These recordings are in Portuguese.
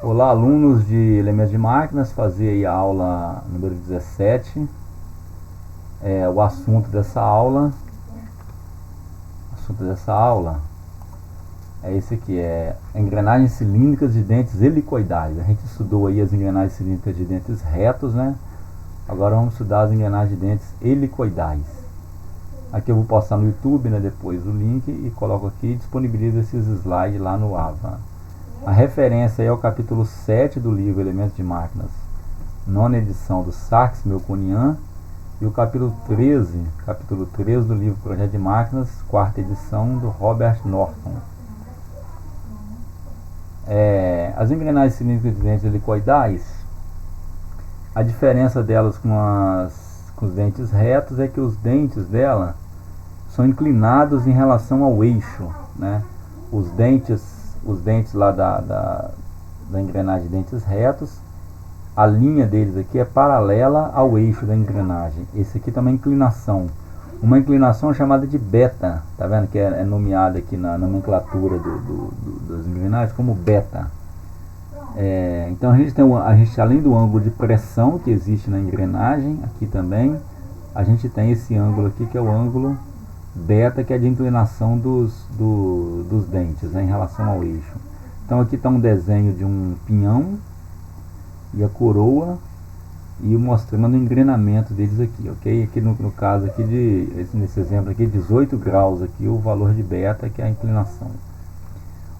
Olá, alunos de elementos de máquinas, fazer aí a aula número 17. O assunto dessa aula é esse aqui, engrenagens cilíndricas de dentes helicoidais. A gente estudou aí as engrenagens cilíndricas de dentes retos, né? Agora vamos estudar as engrenagens de dentes helicoidais. Aqui eu vou postar no YouTube, né, depois o link, e coloco aqui e disponibilizo esses slides lá no AVA. A referência é o capítulo 7 do livro Elementos de Máquinas, nona edição do Saxe-Melconian, e o capítulo 13 do livro Projeto de Máquinas, quarta edição do Robert Norton. As engrenagens cilíndricas de dentes helicoidais, a diferença delas com os dentes retos é que os dentes dela são inclinados em relação ao eixo, né? Os dentes lá da engrenagem de dentes retos, a linha deles aqui é paralela ao eixo da engrenagem. Esse aqui tem uma inclinação chamada de beta, tá vendo que é nomeada aqui na nomenclatura das engrenagens como beta. Então a gente além do ângulo de pressão que existe na engrenagem, aqui também a gente tem esse ângulo aqui que é o ângulo beta, que é de inclinação dos dentes, né, em relação ao eixo. Então aqui está um desenho de um pinhão e a coroa, e mostrando o engrenamento deles aqui, ok? Aqui no caso aqui nesse exemplo aqui, 18 graus aqui o valor de beta, que é a inclinação.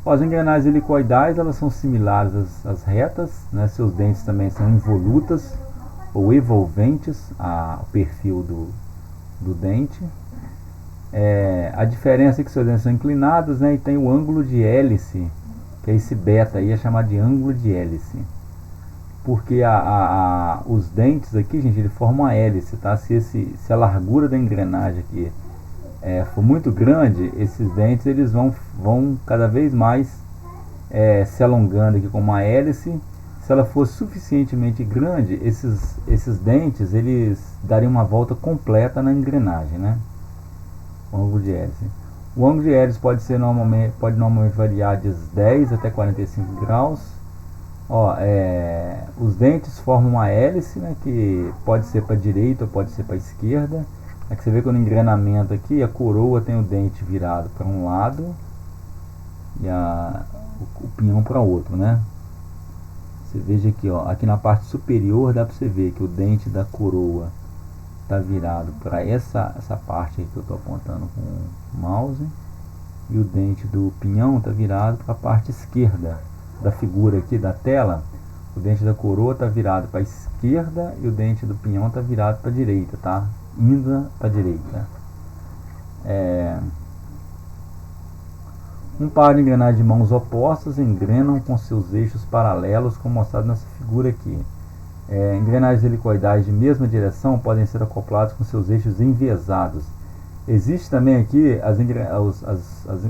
As engrenagens helicoidais, elas são similares às retas, né? Seus dentes também são involutas ou evolventes ao perfil do dente. A diferença é que seus dentes são inclinados, né? E tem o ângulo de hélice, que é esse beta aí, é chamado de ângulo de hélice. Porque os dentes aqui, gente, ele formam uma hélice, tá? Se a largura da engrenagem aqui for muito grande, esses dentes eles vão cada vez mais se alongando aqui como uma hélice. Se ela for suficientemente grande, esses dentes eles dariam uma volta completa na engrenagem, né? O ângulo de hélice. O ângulo de hélice pode normalmente variar de 10 até 45 graus. Os dentes formam uma hélice, né, que pode ser para a direita ou pode ser para a esquerda. Aqui você vê que no engrenamento aqui, a coroa tem o dente virado para um lado e o pinhão para o outro, né? Você veja aqui, aqui na parte superior dá para você ver que o dente da coroa está virado para essa parte aí que eu estou apontando com o mouse, e o dente do pinhão está virado para a parte esquerda da figura aqui da tela. O dente da coroa está virado para a esquerda e o dente do pinhão está virado para a direita, tá? Indo para a direita. Um par de engrenagens de mãos opostas engrenam com seus eixos paralelos, como mostrado nessa figura aqui. Engrenagens helicoidais de mesma direção podem ser acopladas com seus eixos enviesados. Existe também aqui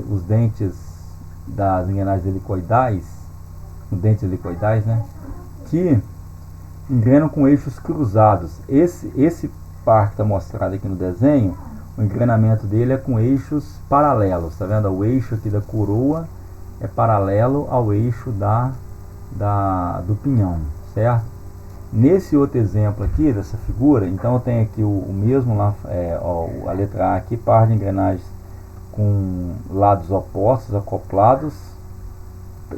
os dentes das engrenagens helicoidais, né, que engrenam com eixos cruzados. Esse par que está mostrado aqui no desenho, o engrenamento dele é com eixos paralelos, tá vendo? O eixo aqui da coroa é paralelo ao eixo do pinhão, certo? Nesse outro exemplo aqui, dessa figura, então eu tenho aqui o mesmo lá, a letra A aqui, par de engrenagens com lados opostos acoplados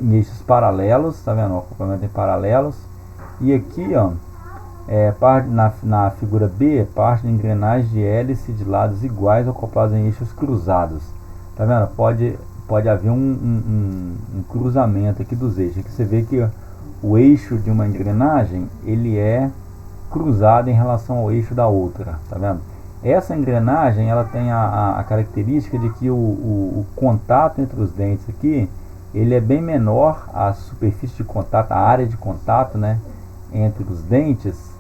em eixos paralelos, tá vendo? O acoplamento em paralelos. E aqui, na figura B, parte de engrenagem de hélice de lados iguais acoplados em eixos cruzados, tá vendo? Pode haver um cruzamento aqui dos eixos. Aqui você vê que o eixo de uma engrenagem ele é cruzado em relação ao eixo da outra, tá vendo? Essa engrenagem ela tem a característica de que o contato entre os dentes aqui ele é bem menor, a superfície de contato, a área de contato, né, entre os dentes,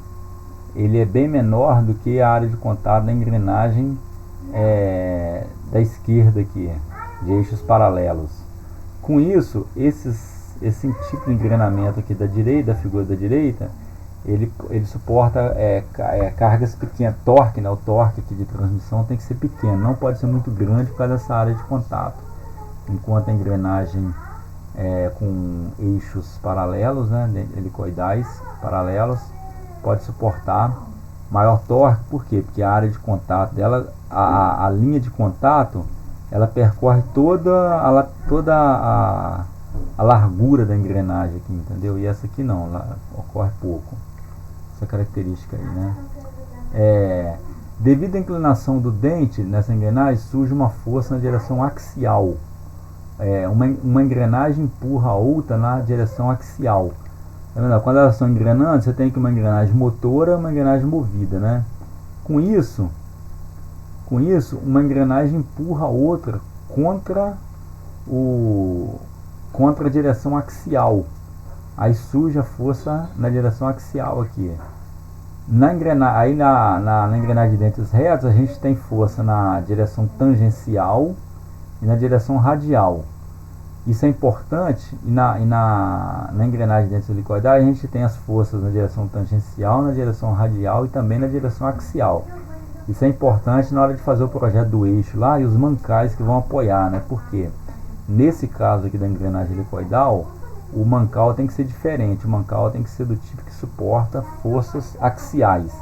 ele é bem menor do que a área de contato da engrenagem da esquerda aqui, de eixos paralelos. Com isso, esse tipo de engrenamento aqui da direita, da figura da direita, ele suporta cargas pequenas, torque, né, o torque aqui de transmissão tem que ser pequeno, não pode ser muito grande por causa dessa área de contato. Enquanto a engrenagem com eixos paralelos, né, helicoidais paralelos, pode suportar maior torque. Por quê? Porque a área de contato dela, a linha de contato, ela percorre toda a largura da engrenagem aqui, entendeu? E essa aqui não, ela ocorre pouco. Essa característica aí, né? Devido à inclinação do dente nessa engrenagem, surge uma força na direção axial. Uma engrenagem empurra a outra na direção axial. Tá vendo? Quando elas estão engrenando, você tem aqui uma engrenagem motora, uma engrenagem movida, né? Com isso, uma engrenagem empurra a outra contra a direção axial. Aí surge a força na direção axial aqui. Na engrenagem de dentes retos, a gente tem força na direção tangencial e na direção radial. Isso é importante. E na engrenagem de dentes helicoidais, a gente tem as forças na direção tangencial, na direção radial e também na direção axial. Isso é importante na hora de fazer o projeto do eixo lá e os mancais que vão apoiar, né? Porque nesse caso aqui da engrenagem helicoidal, o mancal tem que ser diferente. O mancal tem que ser do tipo que suporta forças axiais.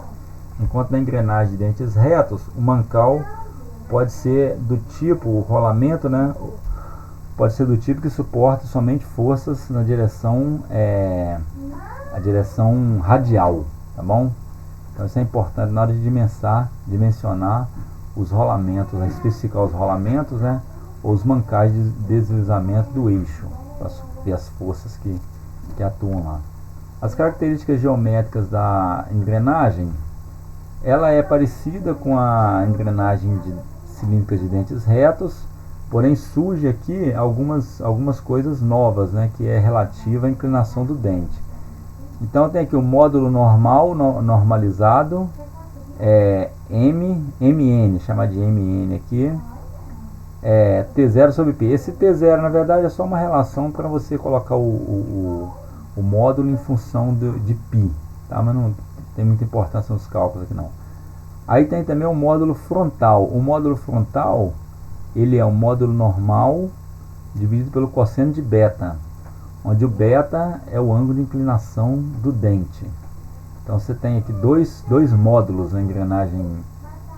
Enquanto na engrenagem de dentes retos, o mancal pode ser do tipo, o rolamento, né, pode ser do tipo que suporta somente forças na direção, a direção radial, tá bom? Então isso é importante na hora de dimensionar os rolamentos, né, especificar os rolamentos, né, ou os mancais de deslizamento do eixo, para ver as forças que atuam lá. As características geométricas da engrenagem, ela é parecida com a engrenagem cilíndrica de dentes retos, porém surge aqui algumas coisas novas, né, que é relativa à inclinação do dente. Então tem aqui o módulo normal, normalizado, MN, chama de MN aqui, T0 sobre P. Esse T0 na verdade é só uma relação para você colocar o módulo em função de π, tá? Mas não tem muita importância nos cálculos aqui não. Aí tem também o módulo frontal. O módulo frontal, ele é um módulo normal dividido pelo cosseno de beta, onde o beta é o ângulo de inclinação do dente. Então você tem aqui dois módulos na engrenagem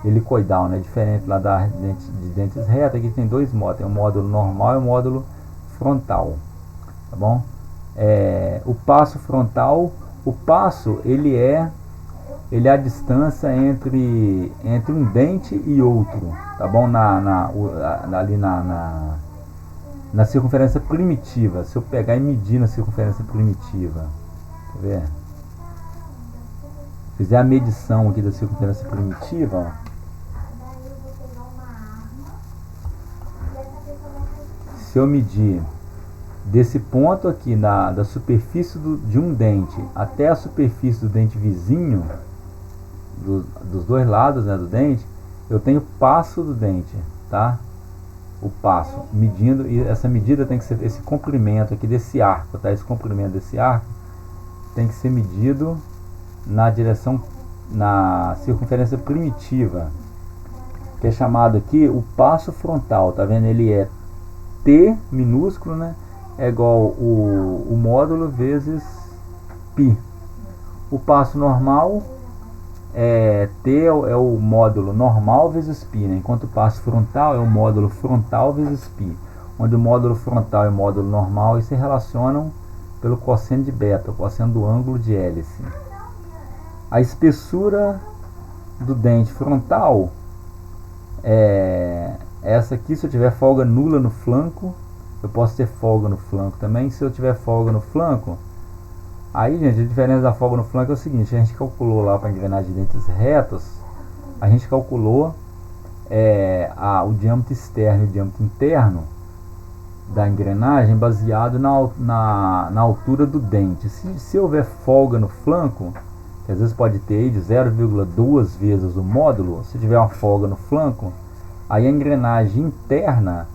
helicoidal, né? Diferente lá de dentes retos, aqui tem dois módulos, tem o módulo normal e o módulo frontal, tá bom? O passo frontal, o passo ele é a distância entre um dente e outro, tá bom? Ali na circunferência primitiva. Se eu pegar e medir na circunferência primitiva, quer ver? Fizer a medição aqui da circunferência primitiva, ó. Se eu medir desse ponto aqui da superfície de um dente até a superfície do dente vizinho, dos dois lados, né, do dente, eu tenho o passo do dente, tá? O passo, medindo, e essa medida tem que ser esse comprimento aqui desse arco, tá? Esse comprimento desse arco tem que ser medido na circunferência primitiva, que é chamado aqui o passo frontal, tá vendo? Ele é T minúsculo, né? É igual o módulo vezes π. O passo normal T é o módulo normal vezes π, né? Enquanto o passo frontal é o módulo frontal vezes π, onde o módulo frontal e o módulo normal se relacionam pelo cosseno de beta, o cosseno do ângulo de hélice. A espessura do dente frontal essa aqui. Se eu tiver folga nula no flanco, eu posso ter folga no flanco também. Se eu tiver folga no flanco, aí, gente, a diferença da folga no flanco é o seguinte: a gente calculou lá para engrenagem de dentes retos, a gente calculou o diâmetro externo e o diâmetro interno da engrenagem baseado na altura do dente. Se houver folga no flanco, que às vezes pode ter aí de 0,2 vezes o módulo, se tiver uma folga no flanco, aí a engrenagem interna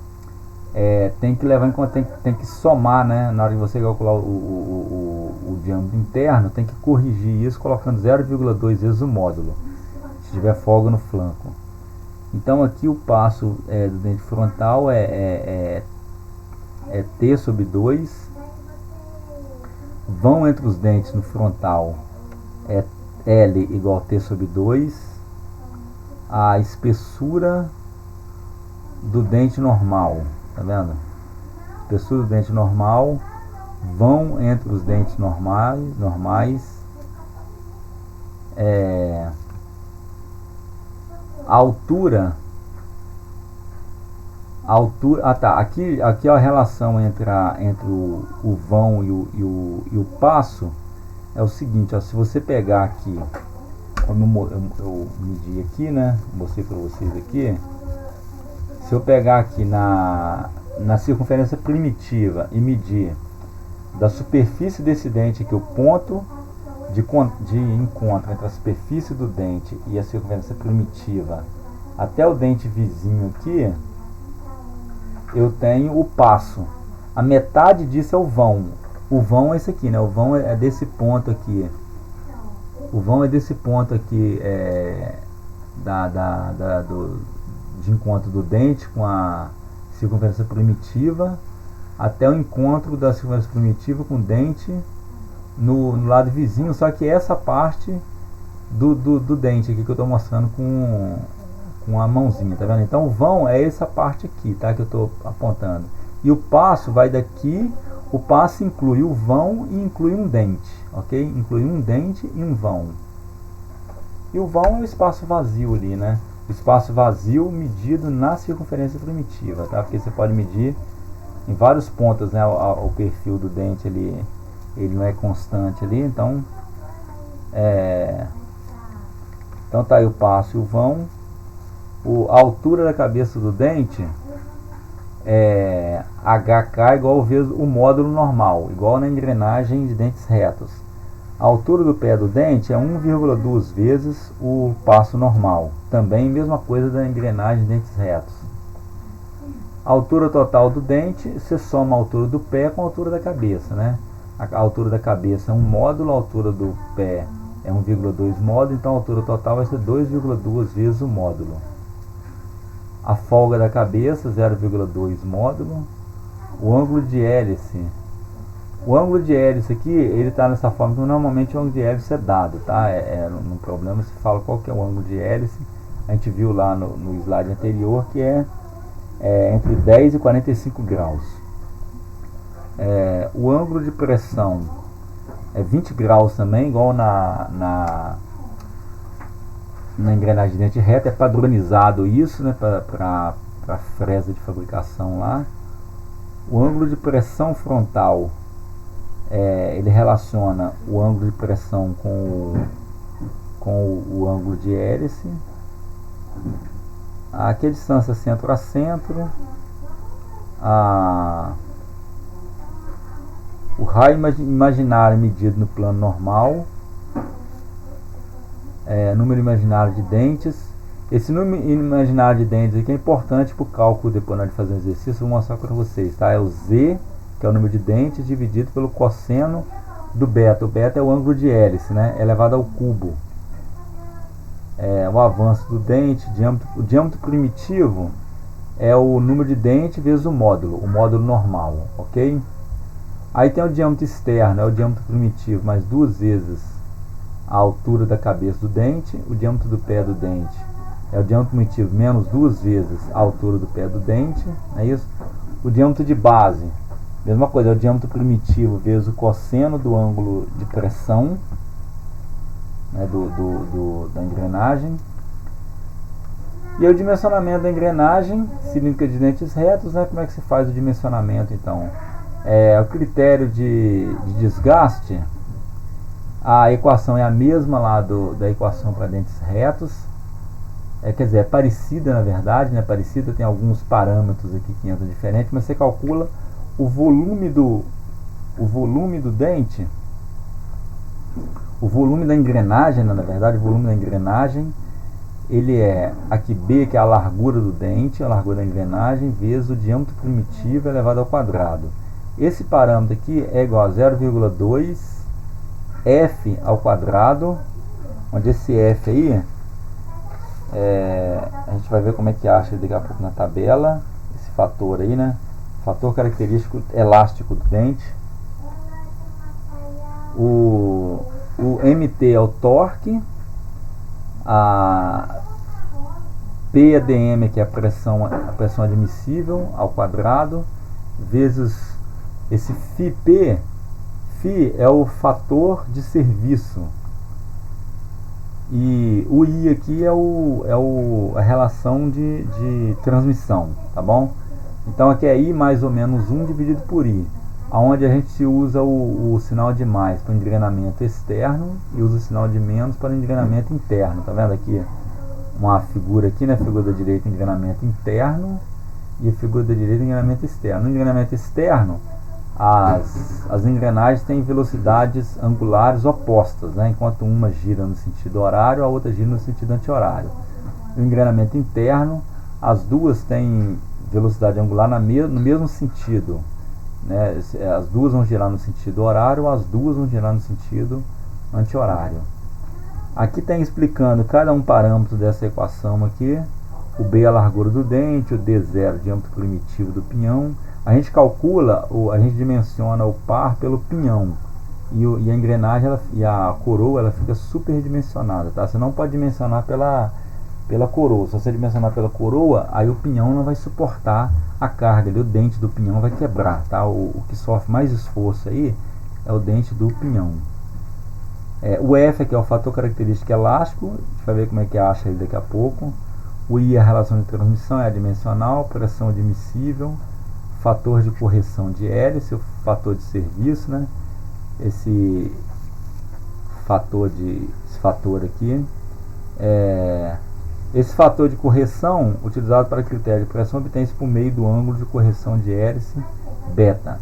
tem que levar em conta, tem que somar, né? Na hora de você calcular o diâmetro interno, tem que corrigir isso colocando 0,2 vezes o módulo, se tiver folga no flanco. Então aqui o passo do dente frontal é t sobre 2. Vão entre os dentes no frontal é L igual a t sobre 2. A espessura do dente normal, tá vendo? Espessura do dente normal, vão entre os dentes normais a altura, aqui é a relação entre o vão e o passo é o seguinte, ó, se você pegar aqui, como eu medi aqui, né, mostrei para vocês aqui, se eu pegar aqui na circunferência primitiva e medir da superfície desse dente aqui, o ponto de encontro entre a superfície do dente e a circunferência primitiva até o dente vizinho aqui, eu tenho o passo. A metade disso é o vão. O vão é esse aqui, né? O vão é desse ponto aqui. O vão é desse ponto aqui, de encontro do dente com a circunferência primitiva até o encontro da circunferência primitiva com o dente no lado vizinho, só que essa parte do dente aqui que eu estou mostrando com a mãozinha, tá vendo? Então o vão é essa parte aqui, tá? Que eu estou apontando. E o passo vai daqui, o passo inclui o vão e inclui um dente, ok? Inclui um dente e um vão. E o vão é o espaço vazio ali, né? O espaço vazio medido na circunferência primitiva, tá? Porque você pode medir em vários pontos, né? O perfil do dente ele não é constante ali, então então tá aí o passo e o vão. A altura da cabeça do dente é HK igual vezes o módulo normal, igual na engrenagem de dentes retos. A altura do pé do dente é 1,2 vezes o passo normal, também mesma coisa da engrenagem de dentes retos. A altura total do dente, você soma a altura do pé com a altura da cabeça, né? A altura da cabeça é 1 módulo, a altura do pé é 1,2 módulo, então a altura total vai ser 2,2 vezes o módulo. A folga da cabeça, 0,2 módulo. O ângulo de hélice. O ângulo de hélice aqui, ele está nessa forma que normalmente o ângulo de hélice é dado, tá? No problema se fala qual que é o ângulo de hélice. A gente viu lá no slide anterior que é entre 10 e 45 graus. O ângulo de pressão é 20 graus também, igual na engrenagem de dente reto, é padronizado isso, né, para fresa de fabricação lá. O ângulo de pressão frontal, ele relaciona o ângulo de pressão com o ângulo de hélice. Aqui a distância centro a centro. O raio imaginário medido no plano normal. Número imaginário de dentes. Esse número imaginário de dentes aqui é importante para o cálculo depois de fazer o exercício. Vou mostrar para vocês, tá? É o Z, que é o número de dentes, dividido pelo cosseno do beta. O beta é o ângulo de hélice, né? Elevado ao cubo. O avanço do dente, o diâmetro primitivo é o número de dente vezes o módulo normal, ok? Aí tem o diâmetro externo, é o diâmetro primitivo mais 2 vezes a altura da cabeça do dente. O diâmetro do pé do dente é o diâmetro primitivo menos 2 vezes a altura do pé do dente, é isso? O diâmetro de base, mesma coisa, é o diâmetro primitivo vezes o cosseno do ângulo de pressão, né, da engrenagem. E o dimensionamento da engrenagem cilíndrica de dentes retos, né? Como é que se faz o dimensionamento então? O critério de desgaste, a equação é a mesma lá da equação para dentes retos, quer dizer, é parecida na verdade, né? Parecida, tem alguns parâmetros aqui que entram diferentes, mas você calcula o volume do dente, o volume da engrenagem, né? Na verdade, o volume da engrenagem, ele é aqui B, que é a largura do dente, a largura da engrenagem, vezes o diâmetro primitivo elevado ao quadrado. Esse parâmetro aqui é igual a 0,2 F ao quadrado, onde esse F aí, a gente vai ver como é que acha daqui a pouco na tabela, esse fator aí, né? fator característico elástico do dente. O MT é o torque, a PADM, que é a pressão admissível ao quadrado, vezes esse φP. Φ é o fator de serviço, e o I aqui é a relação de transmissão, tá bom? Então aqui é I mais ou menos 1 dividido por I, onde a gente usa o sinal de mais para o engrenamento externo e usa o sinal de menos para o engrenamento interno. Tá vendo aqui uma figura aqui, né? A figura da direita, engrenamento interno, e a figura da direita, engrenamento externo. No engrenamento externo, as engrenagens têm velocidades angulares opostas, né? Enquanto uma gira no sentido horário, a outra gira no sentido anti-horário. No engrenamento interno, as duas têm velocidade angular no mesmo sentido, né? As duas vão girar no sentido horário, as duas vão girar no sentido anti-horário. Aqui tem explicando cada um parâmetro dessa equação aqui. O B é a largura do dente, o D0 é o diâmetro primitivo do pinhão. A gente calcula, a gente dimensiona o par pelo pinhão, e a engrenagem e a coroa ela fica superdimensionada, tá? Você não pode dimensionar pela coroa. Se você dimensionar pela coroa, aí o pinhão não vai suportar a carga, o dente do pinhão vai quebrar, tá? O que sofre mais esforço aí é o dente do pinhão. O F aqui é o fator característico elástico, a gente vai ver como é que acha ele daqui a pouco. O I é a relação de transmissão, é adimensional, pressão admissível, fator de correção de hélice, o fator de serviço, né? Esse fator aqui, esse fator de correção utilizado para critério de pressão obtém-se por meio do ângulo de correção de hélice beta.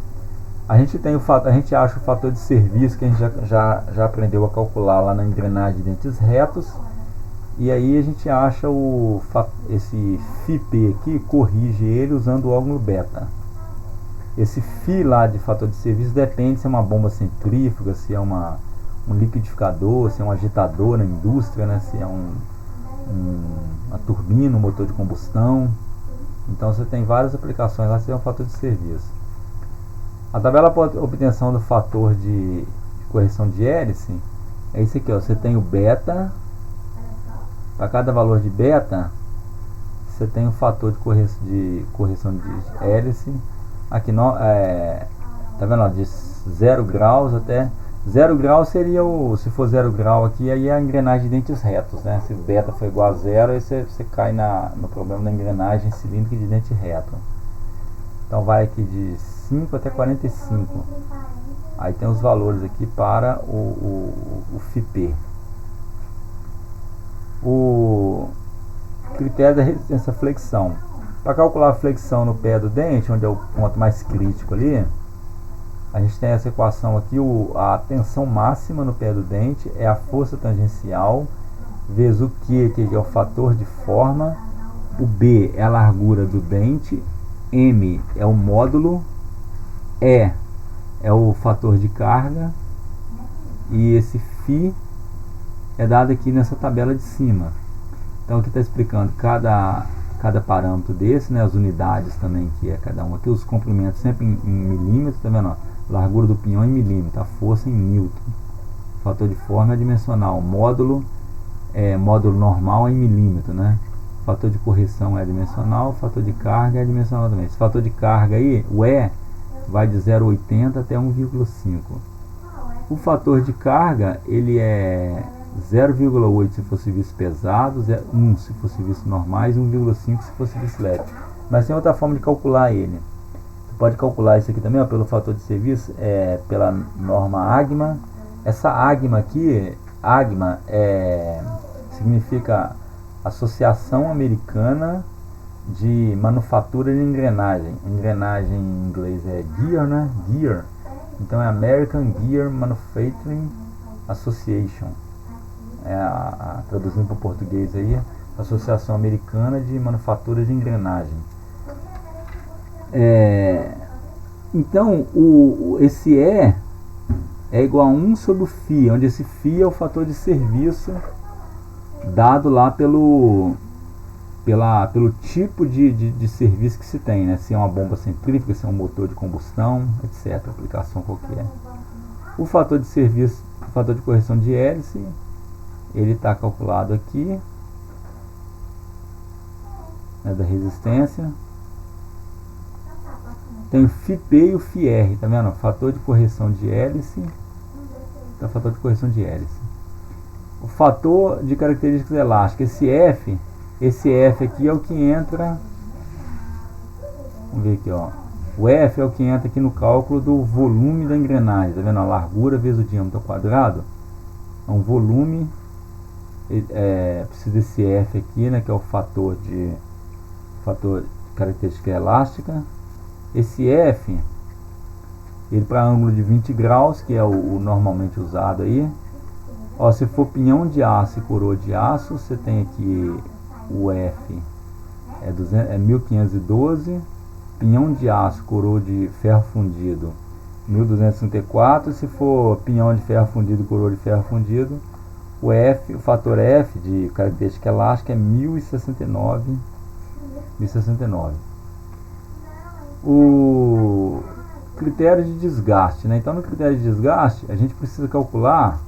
A gente acha o fator de serviço que a gente já aprendeu a calcular lá na engrenagem de dentes retos, e aí a gente acha esse φP aqui, corrige ele usando o ângulo beta. Esse φ lá de fator de serviço depende se é uma bomba centrífuga, se é um liquidificador, se é um agitador na indústria, né? Se é uma turbina, um motor de combustão. Então você tem várias aplicações lá, se é um fator de serviço. A tabela para obtenção do fator de correção de hélice é isso aqui, ó. Você tem o beta, para cada valor de beta você tem o fator de correção de hélice. Aqui tá vendo, ó, de 0 graus até 0 graus seria se for 0 grau aqui, aí é a engrenagem de dentes retos, né? Se beta for igual a 0, aí você cai no problema da engrenagem cilíndrica de dente reto. Então vai aqui de 5 até 45. Aí tem os valores aqui para o φP. O critério da resistência à flexão. Para calcular a flexão no pé do dente, onde é o ponto mais crítico ali, a gente tem essa equação aqui. A tensão máxima no pé do dente é a força tangencial vezes o Q, que é o fator de forma, o B é a largura do dente, M é o módulo, E é o fator de carga, e esse φ é dado aqui nessa tabela de cima. Então aqui está explicando cada parâmetro desse, né, as unidades também, que é cada um aqui, os comprimentos sempre em milímetros, tá vendo? Ó, largura do pinhão em milímetro, a força em newton, fator de forma é dimensional, módulo normal é em milímetro, né? Fator de correção é dimensional, fator de carga é dimensional também. Esse fator de carga aí, o E, vai de 0,80 até 1,5. O fator de carga, ele é 0,8 se for serviço pesado, 1 se for serviço normais, 1,5 se for serviço leve. Mas tem outra forma de calcular ele. Você pode calcular isso aqui também, ó, pelo fator de serviço, pela norma AGMA. Essa AGMA aqui, significa Associação Americana de Manufatura de Engrenagem. Engrenagem em inglês é gear, né? Gear. Então é American Gear Manufacturing Association. Traduzindo para o português aí, Associação Americana de Manufatura de Engrenagem. Então esse E é igual a 1 sobre o φ, onde esse φ é o fator de serviço dado lá pelo pelo tipo de serviço que se tem, né? Se é uma bomba centrífuga, se é um motor de combustão, etc. Aplicação qualquer. O fator de serviço, o fator de correção de hélice, ele está calculado aqui, né, da resistência. Tem o FIP e o FIR, tá vendo? Fator de correção de hélice. Tá, fator de correção de hélice. O fator de características elásticas, esse F aqui é o que entra. Vamos ver aqui, ó. O F é o que entra aqui no cálculo do volume da engrenagem, tá vendo? A largura vezes o diâmetro ao quadrado. É um volume, precisa desse F aqui, né, que é o fator de característica elástica. Esse F, ele para ângulo de 20 graus, que é o normalmente usado aí. Ó, se for pinhão de aço e coroa de aço, você tem aqui o F é 1512, pinhão de aço, coroa de ferro fundido 1234, se for pinhão de ferro fundido, coroa de ferro fundido, o fator F de característica elástica é 1069. O critério de desgaste, né? Então no critério de desgaste a gente precisa calcular,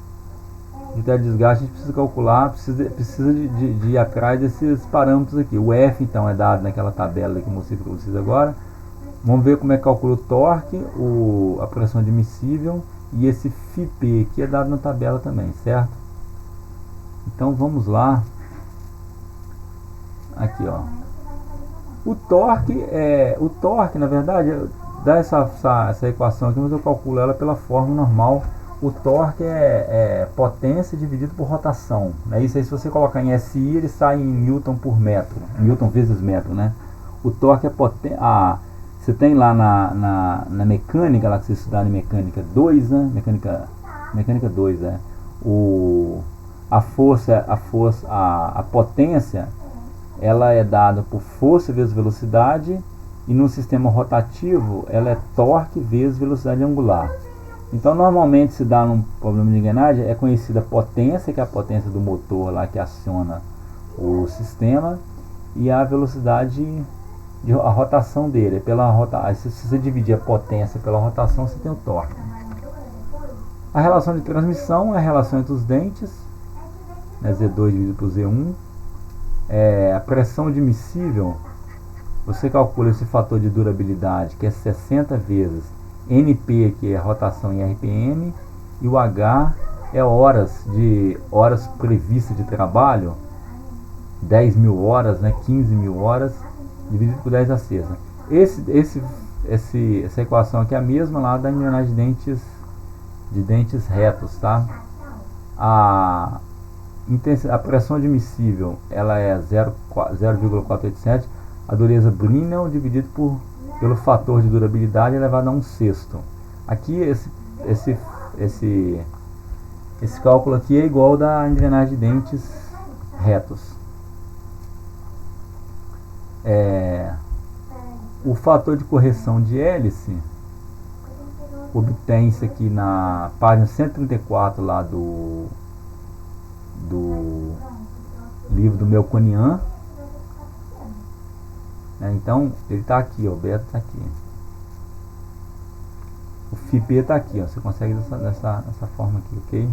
precisa de ir atrás desses parâmetros aqui. O F então é dado naquela tabela que eu mostrei para vocês agora. Vamos ver como é que calcula o torque, a pressão admissível, e esse FIP aqui é dado na tabela também, certo? Então vamos lá. Aqui, ó. O torque na verdade dá essa equação aqui, mas eu calculo ela pela fórmula normal. O torque é potência dividido por rotação, né? Isso aí, se você colocar em SI, ele sai em Newton por metro, Newton vezes metro, né? O torque é potência. Você tem lá na mecânica, lá que você estudar em mecânica 2, né? Mecânica 2, a potência, ela é dada por força vezes velocidade, e no sistema rotativo ela é torque vezes velocidade angular. Então normalmente se dá num problema de engrenagem, é conhecida a potência, que é a potência do motor lá que aciona o sistema, e a velocidade, a rotação dele. Se você dividir a potência pela rotação, você tem o torque. A relação de transmissão é a relação entre os dentes, né, Z2 dividido por Z1. A pressão admissível, você calcula esse fator de durabilidade, que é 60 vezes NP, que é rotação em RPM, e o H é horas previstas de trabalho, 10.000 horas, né, 15.000 horas, dividido por 10 a sexta. Essa equação aqui é a mesma lá da engrenagem de dentes retos, tá? A pressão admissível, ela é 0,487, a dureza Brinell dividido pelo fator de durabilidade elevado a 1/6. Aqui esse cálculo aqui é igual da engrenagem de dentes retos. O fator de correção de hélice obtém-se aqui na página 134 lá do livro do Melconian. Então ele está aqui, ó, o beta está aqui, o FIP está aqui, ó, você consegue dessa forma aqui, ok?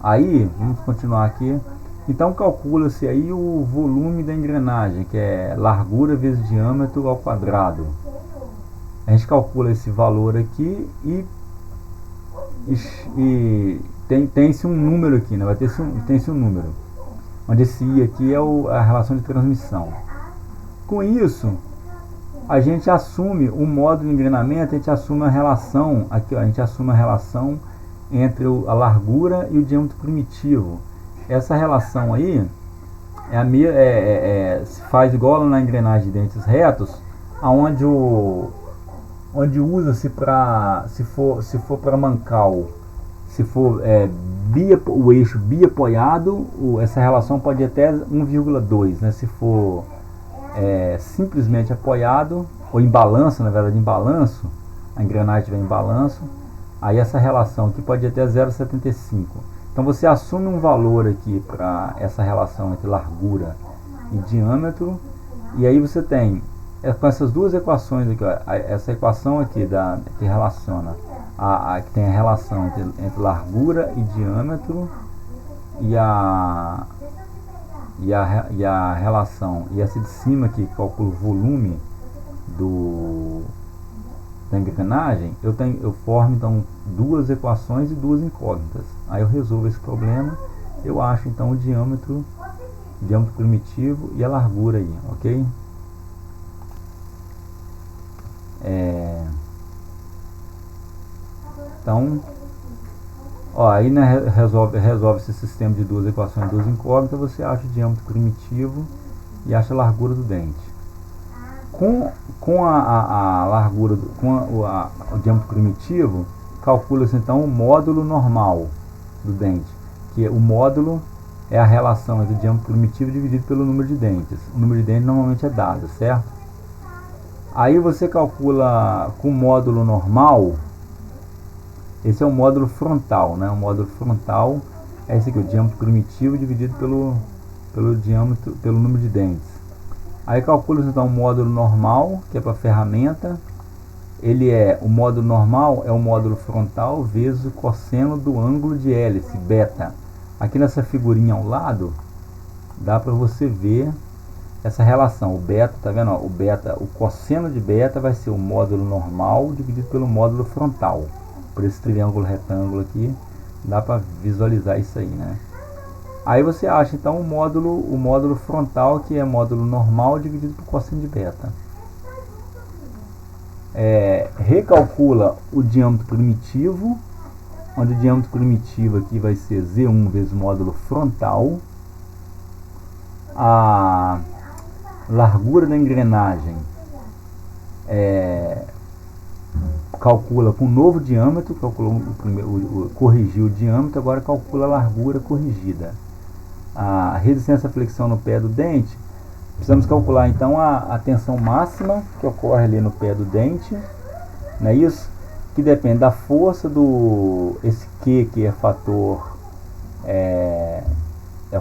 Aí vamos continuar aqui. Então calcula-se aí o volume da engrenagem, que é largura vezes diâmetro ao quadrado. A gente calcula esse valor aqui e tem-se um número aqui, né? Tem-se um número, onde esse I aqui é a relação de transmissão. Com isso, a gente assume o módulo de engrenamento, a gente assume a relação aqui, ó, a gente assume a relação entre a largura e o diâmetro primitivo. Essa relação aí se faz igual na engrenagem de dentes retos, aonde onde usa-se para, se for para mancal, se for o eixo biapoiado, essa relação pode ir até 1,2, né? Se for simplesmente apoiado, ou em balanço, na verdade em balanço, a engrenagem estiver em balanço, Aí essa relação aqui pode ir até 0,75. Então você assume um valor aqui para essa relação entre largura e diâmetro, e aí você tem com essas duas equações aqui, ó, essa equação aqui que relaciona que tem a relação entre largura e diâmetro, e a relação, e essa de cima aqui que calcula o volume da engrenagem, eu formo então duas equações e duas incógnitas. Aí eu resolvo esse problema, eu acho então o diâmetro primitivo e a largura aí, ok? Então, ó, aí né, resolve esse sistema de duas equações e duas incógnitas, você acha o diâmetro primitivo e acha a largura do dente. Com a largura, o diâmetro primitivo, calcula-se então o módulo normal do dente, que o módulo é a relação entre o diâmetro primitivo dividido pelo número de dentes. O número de dentes normalmente é dado, certo? Aí você calcula com o módulo normal. Esse é o módulo frontal, né? O módulo frontal é esse aqui, o diâmetro primitivo dividido pelo número de dentes. Aí calcula então o módulo normal, que é para a ferramenta. O módulo normal é o módulo frontal vezes o cosseno do ângulo de hélice, beta. Aqui nessa figurinha ao lado, dá para você ver essa relação. O beta, tá vendo? Ó, o cosseno de beta vai ser o módulo normal dividido pelo módulo frontal. Por esse triângulo retângulo aqui, dá para visualizar isso aí, né? Aí você acha então o módulo frontal, que é módulo normal dividido por cosseno de beta. Recalcula o diâmetro primitivo, onde o diâmetro primitivo aqui vai ser Z1 vezes o módulo frontal. A largura da engrenagem calcula com o novo diâmetro, corrigiu o diâmetro, agora calcula a largura corrigida. A resistência à flexão no pé do dente, precisamos calcular então a tensão máxima que ocorre ali no pé do dente, não é isso? Que depende da força esse Q, que é fator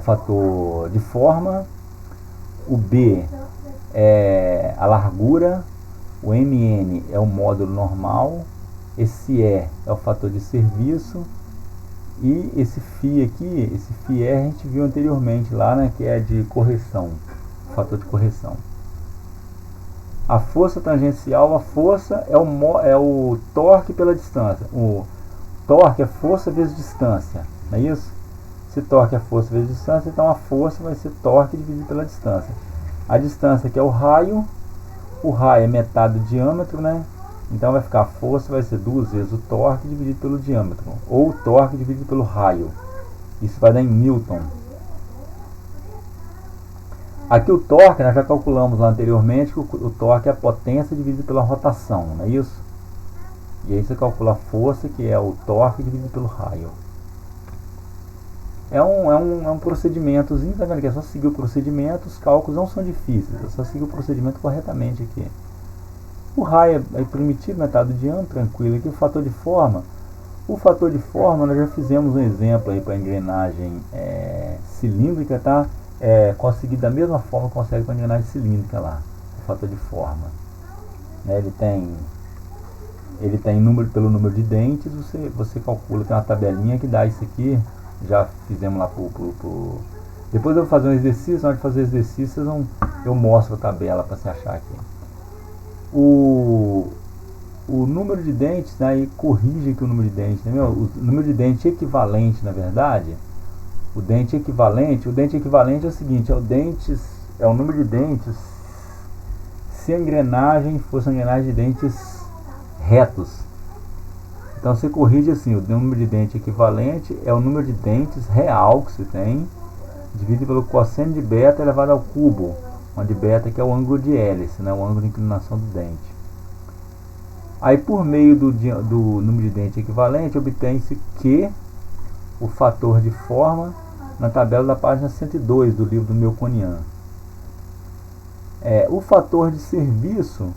fator de forma, o B é a largura, o MN é o módulo normal, esse E é o fator de serviço, e esse φ aqui, esse φr a gente viu anteriormente lá, né, que é de correção, fator de correção. A força tangencial, a força é o torque pela distância. O torque é força vezes distância, não é isso? Se torque é força vezes distância, então a força vai ser torque dividido pela distância. A distância que é o raio é metade do diâmetro, né? Então vai ficar a força vai ser 2 vezes o torque dividido pelo diâmetro, ou o torque dividido pelo raio. Isso vai dar em Newton. Aqui o torque, nós já calculamos lá anteriormente que o torque é a potência dividida pela rotação, não é isso? E aí você calcula a força, que é o torque dividido pelo raio. É um procedimentozinho, tá vendo que é só seguir o procedimento, os cálculos não são difíceis, é só seguir o procedimento corretamente aqui. O raio é primitivo, metade do diâmetro, tranquilo. Aqui o fator de forma nós já fizemos um exemplo aí para engrenagem cilíndrica, tá? Conseguir da mesma forma que consegue para engrenagem cilíndrica lá, o fator de forma. Ele tem número pelo número de dentes, você calcula, tem uma tabelinha que dá isso aqui, já fizemos lá depois eu vou fazer um exercício, na hora de fazer o exercício eu mostro a tabela para você achar aqui. O número de dentes, né, aí corrige aqui o número de dentes, né, o número de dentes equivalente, na verdade, o dente equivalente é o seguinte, é o número de dentes se a engrenagem fosse uma engrenagem de dentes retos. Então você corrige assim, o número de dente equivalente é o número de dentes real que você tem, dividido pelo cosseno de beta elevado ao cubo, onde beta que é o ângulo de hélice, né, o ângulo de inclinação do dente. Aí por meio do número de dente equivalente, obtém-se que o fator de forma na tabela da página 102 do livro do Melconian. O fator de serviço,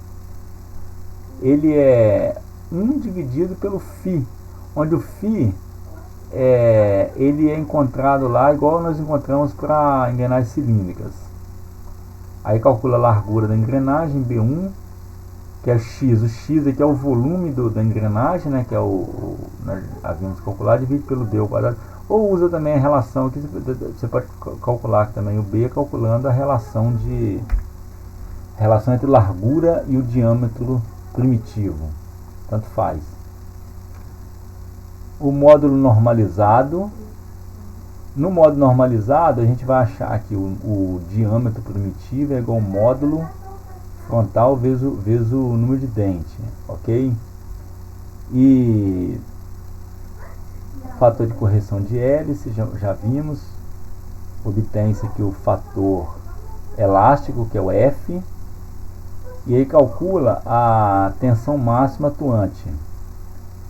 ele é 1 dividido pelo φ. onde o φ ele é encontrado lá igual nós encontramos para engrenagens cilíndricas. Aí calcula a largura da engrenagem, B1, que é x. O x aqui é o volume da engrenagem, né, que é nós havíamos calculado, divide pelo d ao quadrado. Ou usa também a relação aqui, você pode calcular também o b calculando a relação entre largura e o diâmetro primitivo. Tanto faz. O módulo normalizado. No módulo normalizado, a gente vai achar que o diâmetro primitivo é igual ao módulo frontal vezes o número de dente, ok? E fator de correção de hélice, já vimos. Obtém-se aqui o fator elástico, que é o F. E aí calcula a tensão máxima atuante.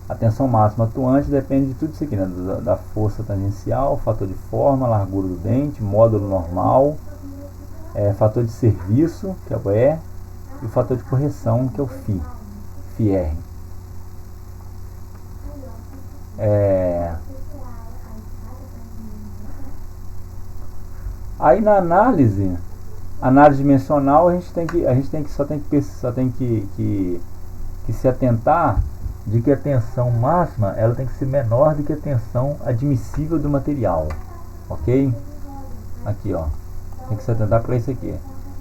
A tensão máxima atuante depende de tudo isso aqui, né? Da força tangencial, fator de forma, largura do dente, módulo normal, fator de serviço, que é o E, e o fator de correção, que é o φ, φr. Aí na análise dimensional, a gente só tem que se atentar de que a tensão máxima ela tem que ser menor do que a tensão admissível do material, ok? Aqui, ó, tem que se atentar para isso aqui.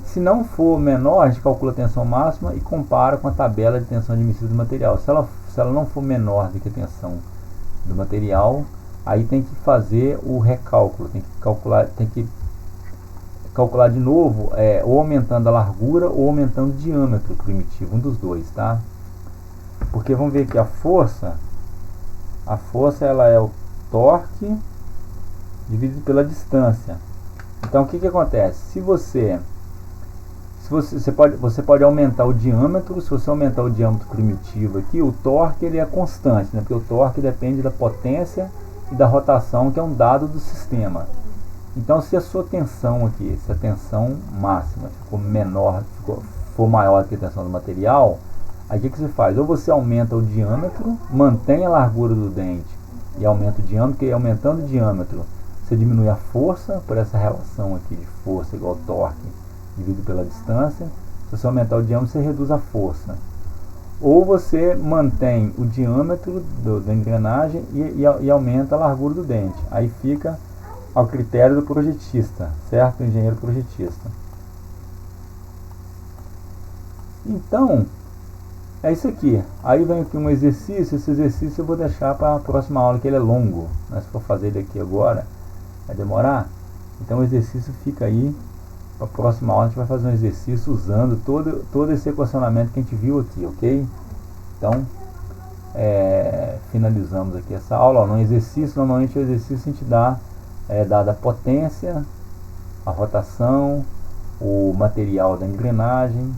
Se não for menor, a gente calcula a tensão máxima e compara com a tabela de tensão admissível do material. Se ela não for menor do que a tensão do material, aí tem que fazer o recálculo, tem que calcular de novo, ou aumentando a largura ou aumentando o diâmetro primitivo, um dos dois, tá? Porque vamos ver que a força ela é o torque dividido pela distância. Então o que acontece? Se você pode aumentar o diâmetro. Se você aumentar o diâmetro primitivo aqui, o torque ele é constante, né? Porque o torque depende da potência e da rotação, que é um dado do sistema. Então se a sua tensão aqui, se a tensão máxima for maior do que a tensão do material, aí o que você faz? Ou você aumenta o diâmetro, mantém a largura do dente e aumenta o diâmetro, porque aumentando o diâmetro você diminui a força, por essa relação aqui de força igual ao torque dividido pela distância. Se você aumentar o diâmetro, você reduz a força. Ou você mantém o diâmetro da engrenagem e aumenta a largura do dente. Aí fica ao critério do projetista, certo? O engenheiro projetista. Então, é isso aqui. Aí vem aqui um exercício. Esse exercício eu vou deixar para a próxima aula, que ele é longo, né? Se for fazer ele aqui agora, vai demorar. Então o exercício fica aí. Para a próxima aula a gente vai fazer um exercício usando todo esse equacionamento que a gente viu aqui, ok? Então, finalizamos aqui essa aula. No exercício, normalmente o exercício a gente dada a potência, a rotação, o material da engrenagem,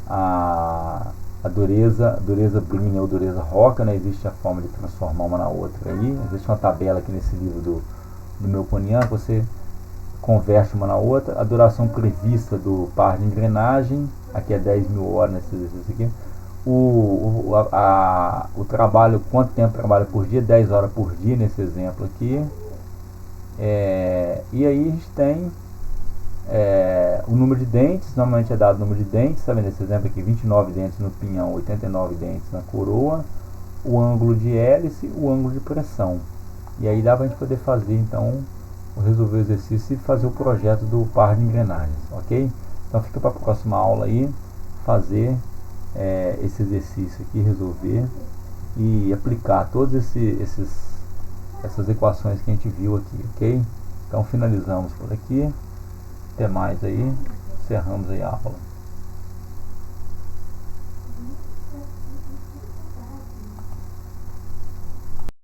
a dureza brim ou dureza roca, né? Existe a forma de transformar uma na outra aí. Existe uma tabela aqui nesse livro do Melconian, que você converte uma na outra. A duração prevista do par de engrenagem, aqui é 10.000 horas nesse exercício aqui. O trabalho, quanto tempo trabalha por dia? 10 horas por dia nesse exemplo aqui. E aí a gente tem o número de dentes. Normalmente é dado o número de dentes, tá vendo? Nesse exemplo aqui, 29 dentes no pinhão, 89 dentes na coroa, o ângulo de hélice, o ângulo de pressão. E aí dá pra gente poder fazer então, resolver o exercício e fazer o projeto do par de engrenagens, ok? Então fica para a próxima aula aí fazer esse exercício aqui, resolver e aplicar todas essas equações que a gente viu aqui, ok? Então finalizamos por aqui. Até mais aí, encerramos aí a aula.